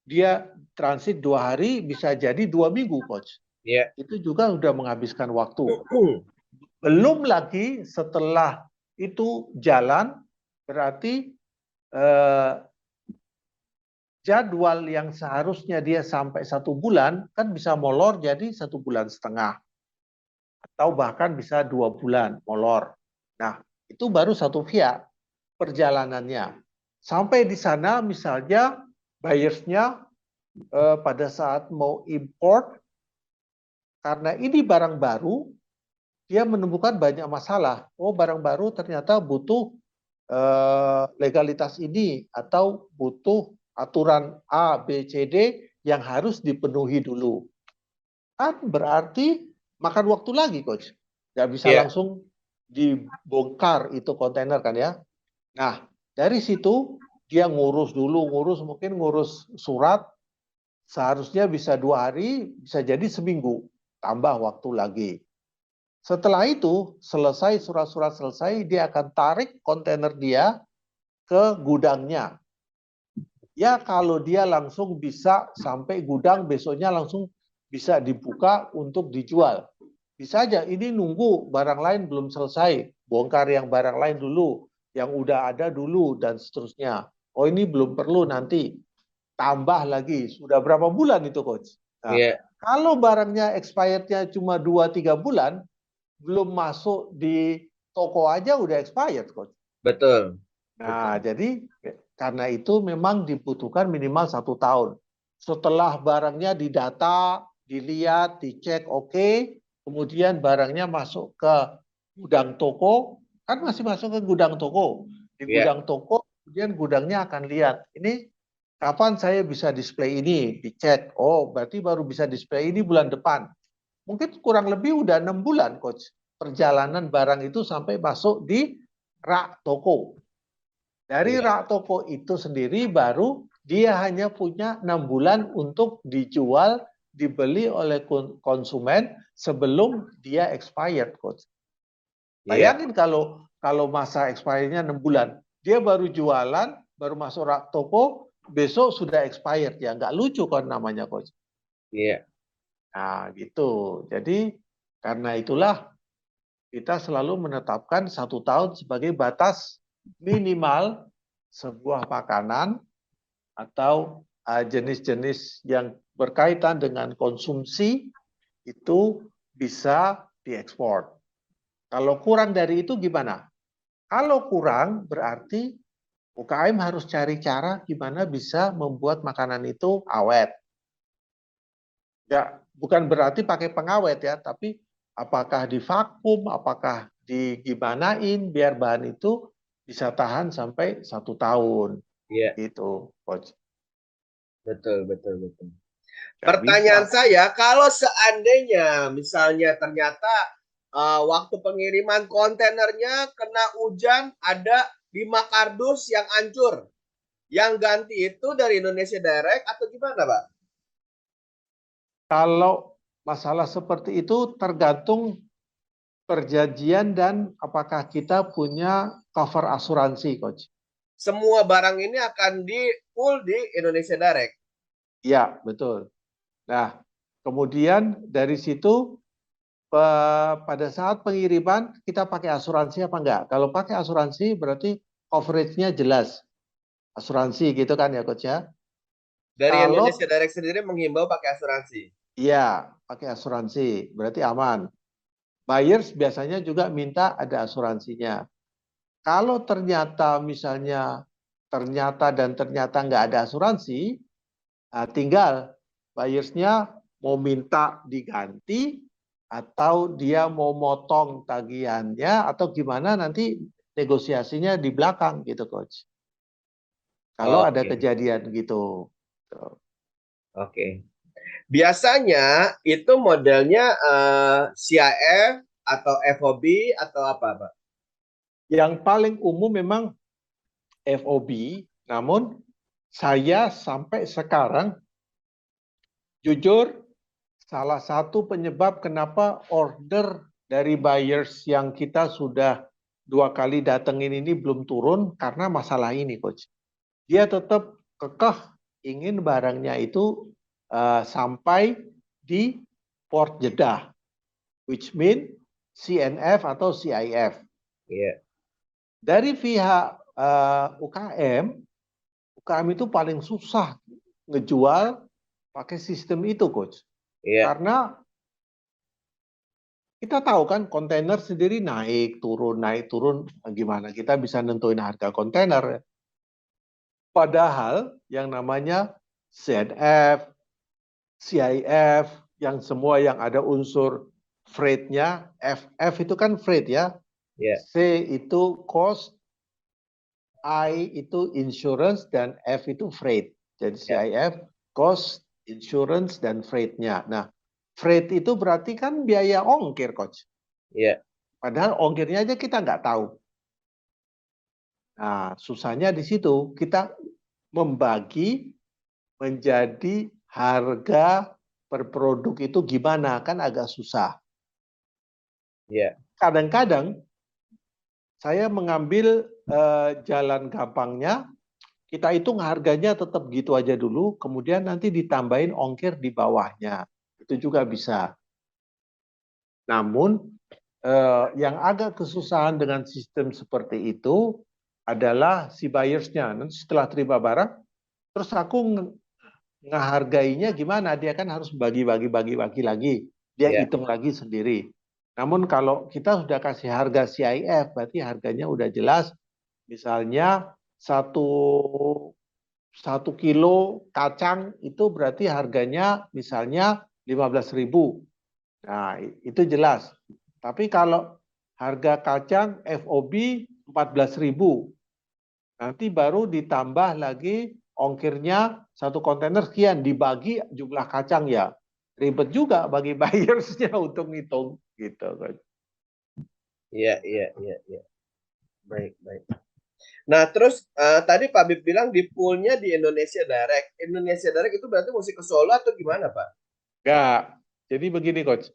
Speaker 1: dia transit 2 hari bisa jadi 2 minggu, Coach.
Speaker 3: ya.
Speaker 1: Itu juga sudah menghabiskan waktu. Belum lagi setelah itu jalan, berarti jadwal yang seharusnya dia sampai 1 bulan kan bisa molor jadi 1,5 bulan atau bahkan bisa 2 bulan molor. Nah, itu baru satu via perjalanannya. Sampai di sana misalnya buyersnya pada saat mau import, karena ini barang baru, dia menemukan banyak masalah. Oh, barang baru ternyata butuh legalitas ini atau butuh aturan A, B, C, D yang harus dipenuhi dulu. Kan berarti makan waktu lagi, Coach. Nggak bisa langsung dibongkar itu kontainer kan ya. Nah, dari situ dia ngurus dulu, mungkin ngurus surat, seharusnya bisa 2 hari, bisa jadi seminggu, tambah waktu lagi. Setelah itu, selesai surat-surat selesai, dia akan tarik kontainer dia ke gudangnya. Ya kalau dia langsung bisa sampai gudang, besoknya langsung bisa dibuka untuk dijual. Bisa aja ini nunggu barang lain belum selesai, bongkar yang barang lain dulu, yang udah ada dulu dan seterusnya. Oh ini belum perlu nanti, tambah lagi. Sudah berapa bulan itu Coach? Nah, kalau barangnya expirednya cuma 2-3 bulan, belum masuk di toko aja udah expired Coach.
Speaker 3: Betul.
Speaker 1: Nah, jadi karena itu memang dibutuhkan minimal 1 tahun. Setelah barangnya didata, dilihat, dicek oke, kemudian barangnya masuk ke gudang toko, kan masih masuk ke gudang toko. Di gudang toko, kemudian gudangnya akan lihat, ini kapan saya bisa display ini, dicek. Oh, berarti baru bisa display ini bulan depan. Mungkin kurang lebih udah 6 bulan, Coach. Perjalanan barang itu sampai masuk di rak toko. Dari rak toko itu sendiri baru dia hanya punya 6 bulan untuk dijual, dibeli oleh konsumen sebelum dia expired, Coach. Bayangin kalau masa expirednya 6 bulan, dia baru jualan, baru masuk rak toko, besok sudah expired, ya nggak lucu kan namanya, Coach.
Speaker 3: Iya.
Speaker 1: Nah, gitu. Jadi karena itulah kita selalu menetapkan 1 tahun sebagai batas minimal sebuah makanan atau jenis-jenis yang berkaitan dengan konsumsi itu bisa diekspor. Kalau kurang dari itu gimana? Kalau kurang berarti UKM harus cari cara gimana bisa membuat makanan itu awet. Ya, bukan berarti pakai pengawet ya, tapi apakah divakum, apakah digimanain biar bahan itu bisa tahan sampai 1 tahun.
Speaker 3: Iya.
Speaker 1: Gitu, Coach.
Speaker 3: Betul. Pertanyaan saya, kalau seandainya misalnya ternyata waktu pengiriman kontainernya kena hujan, ada 5 kardus yang hancur, yang ganti itu dari Indonesia Direct atau gimana, Pak?
Speaker 1: Kalau masalah seperti itu tergantung perjanjian dan apakah kita punya cover asuransi, Coach.
Speaker 3: Semua barang ini akan di full di Indonesia Direct?
Speaker 1: Iya, betul. Nah, kemudian dari situ pada saat pengiriman kita pakai asuransi apa enggak? Kalau pakai asuransi berarti coverage-nya jelas. Asuransi gitu kan ya, Coach ya?
Speaker 3: Dari Indonesia Direct sendiri menghimbau pakai asuransi?
Speaker 1: Iya, pakai asuransi, berarti aman. Buyers biasanya juga minta ada asuransinya. Kalau ternyata misalnya ternyata nggak ada asuransi, tinggal buyersnya mau minta diganti atau dia mau motong tagihannya atau gimana nanti negosiasinya di belakang gitu, Coach. Kalau ada kejadian gitu.
Speaker 3: Oke. Biasanya itu modelnya CIF atau FOB atau apa, Pak?
Speaker 1: Yang paling umum memang FOB, namun saya sampai sekarang jujur salah satu penyebab kenapa order dari buyers yang kita sudah 2 kali datengin ini belum turun karena masalah ini, Coach. Dia tetap kekeh ingin barangnya itu sampai di Port Jeddah, which mean CNF atau CIF.
Speaker 3: Iya.
Speaker 1: Dari pihak UKM itu paling susah ngejual pakai sistem itu, Coach.
Speaker 3: Iya.
Speaker 1: Karena kita tahu kan kontainer sendiri naik turun, gimana kita bisa nentuin harga kontainer. Padahal yang namanya CNF, CIF, yang semua yang ada unsur freight-nya, F itu kan freight ya,
Speaker 3: Yeah.
Speaker 1: C itu cost, I itu insurance, dan F itu freight. Jadi CIF, cost, insurance, dan freight-nya. Nah, freight itu berarti kan biaya ongkir, Coach.
Speaker 3: Iya.
Speaker 1: Padahal ongkirnya aja kita nggak tahu. Nah, susahnya di situ. Kita membagi menjadi harga per produk itu gimana, kan agak susah.
Speaker 3: Iya.
Speaker 1: Kadang-kadang saya mengambil jalan gampangnya, kita hitung harganya tetap gitu aja dulu, kemudian nanti ditambahin ongkir di bawahnya. Itu juga bisa. Namun, yang agak kesusahan dengan sistem seperti itu adalah si buyers-nya. Nanti setelah terima barang, terus aku ngehargainya gimana? Dia kan harus bagi-bagi lagi. Dia hitung lagi sendiri. Namun kalau kita sudah kasih harga CIF, berarti harganya udah jelas. Misalnya 1 kilo kacang itu berarti harganya misalnya 15.000. Nah, itu jelas. Tapi kalau harga kacang FOB 14.000, nanti baru ditambah lagi ongkirnya 1 kontainer sekian, dibagi jumlah kacang ya. Ribet juga bagi buyers-nya untuk ngitung gitu.
Speaker 3: Iya. Baik. Nah, terus tadi Pak Bib bilang di poolnya di Indonesia Direct. Indonesia Direct itu berarti mesti ke Solo atau gimana, Pak?
Speaker 1: Enggak. Jadi begini, Coach.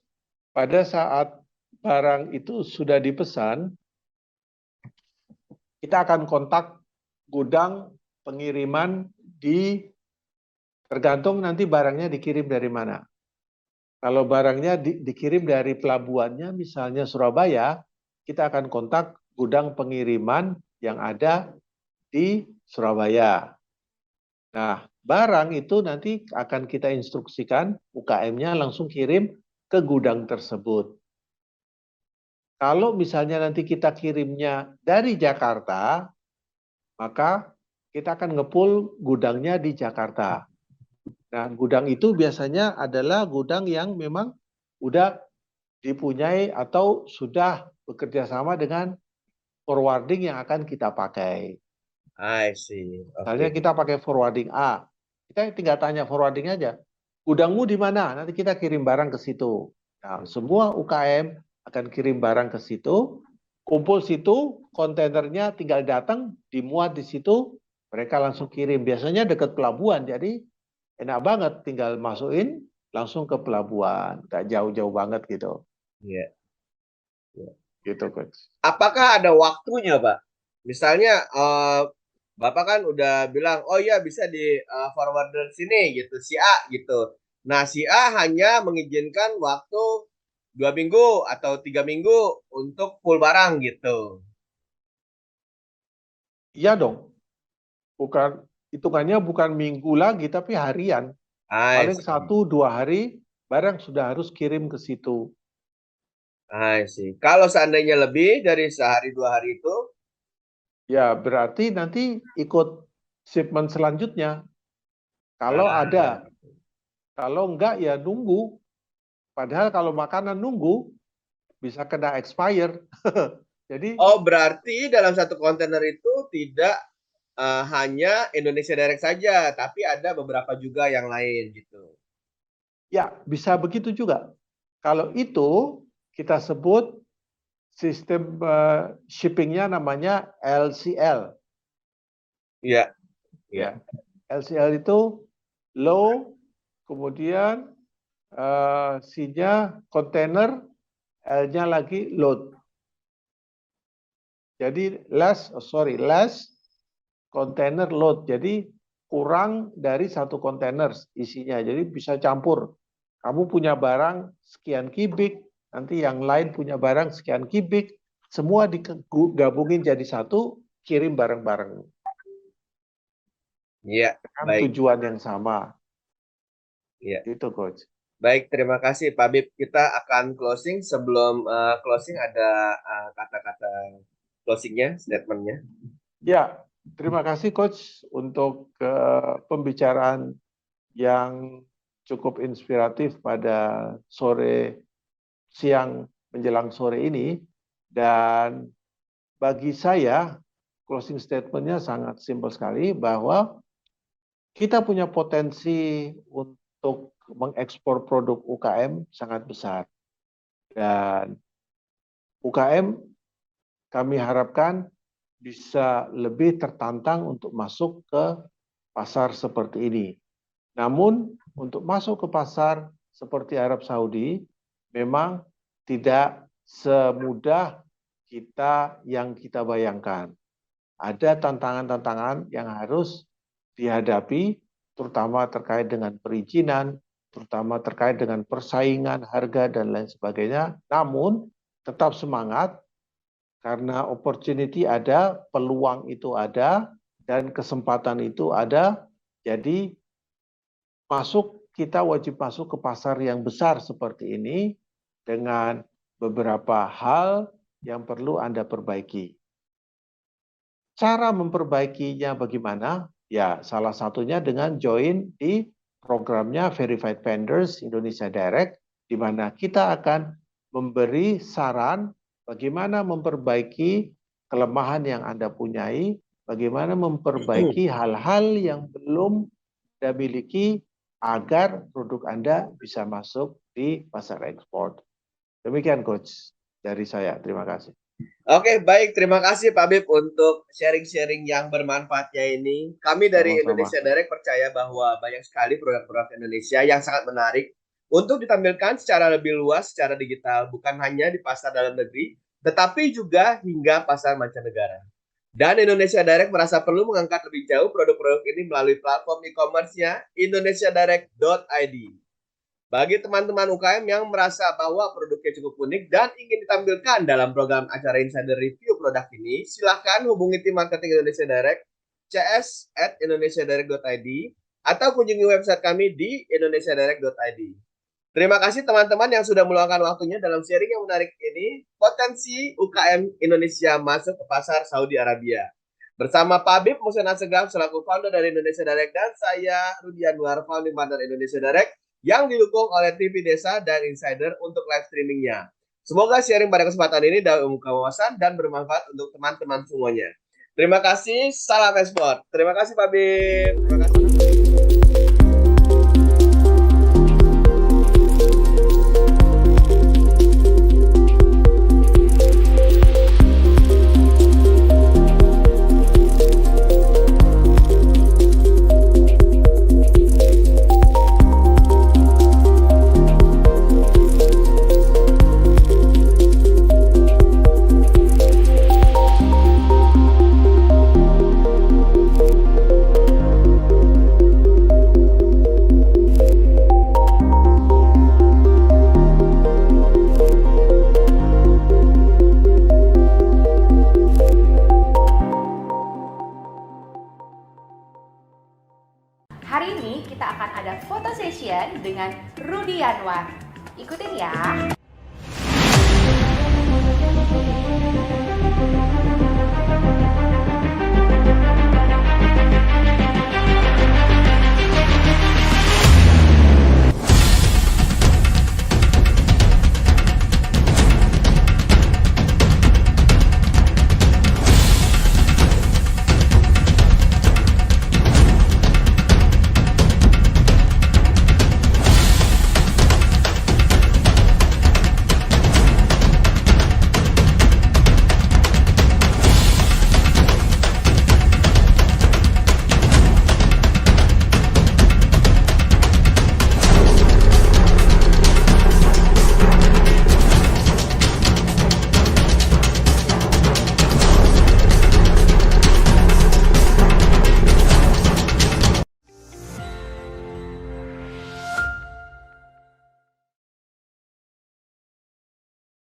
Speaker 1: Pada saat barang itu sudah dipesan, kita akan kontak gudang pengiriman tergantung nanti barangnya dikirim dari mana. Kalau barangnya dikirim dari pelabuhannya, misalnya Surabaya, kita akan kontak gudang pengiriman yang ada di Surabaya. Nah, barang itu nanti akan kita instruksikan, UKM-nya langsung kirim ke gudang tersebut. Kalau misalnya nanti kita kirimnya dari Jakarta, maka kita akan nge-pull gudangnya di Jakarta. Nah, gudang itu biasanya adalah gudang yang memang udah dipunyai atau sudah bekerja sama dengan forwarding yang akan kita pakai.
Speaker 3: I see.
Speaker 1: Misalnya kita pakai forwarding A, kita tinggal tanya forwarding aja, gudangmu di mana? Nanti kita kirim barang ke situ. Nah, semua UKM akan kirim barang ke situ, kumpul situ, kontainernya tinggal datang, dimuat di situ, mereka langsung kirim. Biasanya dekat pelabuhan, jadi enak banget, tinggal masukin langsung ke pelabuhan, nggak jauh-jauh banget gitu.
Speaker 3: Iya.
Speaker 1: Gitu, Coach.
Speaker 3: Apakah ada waktunya, Pak? Misalnya Bapak kan udah bilang, oh iya bisa di forwarder sini gitu, si A gitu. Nah, si A hanya mengizinkan waktu 2 minggu atau 3 minggu untuk full barang gitu.
Speaker 1: Iya dong. Hitungannya bukan minggu lagi, tapi harian. Paling 1-2 hari, barang sudah harus kirim ke situ.
Speaker 3: I see. Kalau seandainya lebih dari sehari 2 hari itu?
Speaker 1: Ya, berarti nanti ikut shipment selanjutnya. Kalau ada. Kalau enggak, ya nunggu. Padahal kalau makanan nunggu, bisa kena expire. Jadi,
Speaker 3: oh, berarti dalam satu kontainer itu tidak hanya Indonesia Direct saja, tapi ada beberapa juga yang lain gitu.
Speaker 1: Ya, bisa begitu juga. Kalau itu kita sebut sistem shippingnya namanya LCL.
Speaker 3: Iya.
Speaker 1: Ya, LCL itu low, kemudian C-nya container, L-nya lagi load. Jadi less container load. Jadi kurang dari satu kontainer isinya. Jadi bisa campur. Kamu punya barang sekian kubik, nanti yang lain punya barang sekian kubik, semua digabungin jadi satu, kirim bareng-bareng.
Speaker 3: Iya,
Speaker 1: Dengan
Speaker 3: baik.
Speaker 1: tujuan yang sama.
Speaker 3: Iya.
Speaker 1: Itu, Coach.
Speaker 3: Baik, terima kasih Pak Bib. Kita akan closing. Sebelum closing ada kata-kata closingnya, statementnya.
Speaker 1: Ya, terima kasih Coach untuk pembicaraan yang cukup inspiratif pada siang menjelang sore ini. Dan bagi saya, closing statementnya sangat simpel sekali bahwa kita punya potensi untuk mengekspor produk UKM sangat besar. Dan UKM kami harapkan bisa lebih tertantang untuk masuk ke pasar seperti ini. Namun untuk masuk ke pasar seperti Arab Saudi memang tidak semudah yang kita bayangkan. Ada tantangan-tantangan yang harus dihadapi, terutama terkait dengan perizinan, terutama terkait dengan persaingan, harga, dan lain sebagainya. Namun tetap semangat, karena opportunity ada, peluang itu ada, dan kesempatan itu ada. Jadi kita wajib masuk ke pasar yang besar seperti ini dengan beberapa hal yang perlu Anda perbaiki. Cara memperbaikinya bagaimana? Ya, salah satunya dengan join di programnya Verified Vendors Indonesia Direct, di mana kita akan memberi saran bagaimana memperbaiki kelemahan yang Anda punyai, bagaimana memperbaiki hal-hal yang belum Anda miliki agar produk Anda bisa masuk di pasar ekspor. Demikian Coach dari saya. Terima kasih.
Speaker 3: Oke, baik. Terima kasih Pak Bib untuk sharing-sharing yang bermanfaatnya ini. Kami dari
Speaker 1: Sama-sama.
Speaker 3: Indonesia Direct percaya bahwa banyak sekali produk-produk Indonesia yang sangat menarik untuk ditampilkan secara lebih luas, secara digital, bukan hanya di pasar dalam negeri, tetapi juga hingga pasar mancanegara. Dan Indonesia Direct merasa perlu mengangkat lebih jauh produk-produk ini melalui platform e-commerce-nya indonesiadirect.id. Bagi teman-teman UKM yang merasa bahwa produknya cukup unik dan ingin ditampilkan dalam program acara Insider Review produk ini, silahkan hubungi tim marketing Indonesia Direct, cs@indonesiadirect.id, atau kunjungi website kami di indonesiadirect.id. Terima kasih teman-teman yang sudah meluangkan waktunya dalam sharing yang menarik ini, potensi UKM Indonesia masuk ke pasar Saudi Arabia. Bersama Pak Bib Musen Assegaf selaku founder dari Indonesia Direct dan saya Rudi Anwar, founding partner Indonesia Direct, yang didukung oleh TV Desa dan Insider untuk live streamingnya. Semoga sharing pada kesempatan ini dapat membuka wawasan dan bermanfaat untuk teman-teman semuanya. Terima kasih, salam ekspor. Terima kasih Pak Bib. Terima kasih.
Speaker 2: Hari ini kita akan ada foto session dengan Rudi Anwar. Ikutin ya.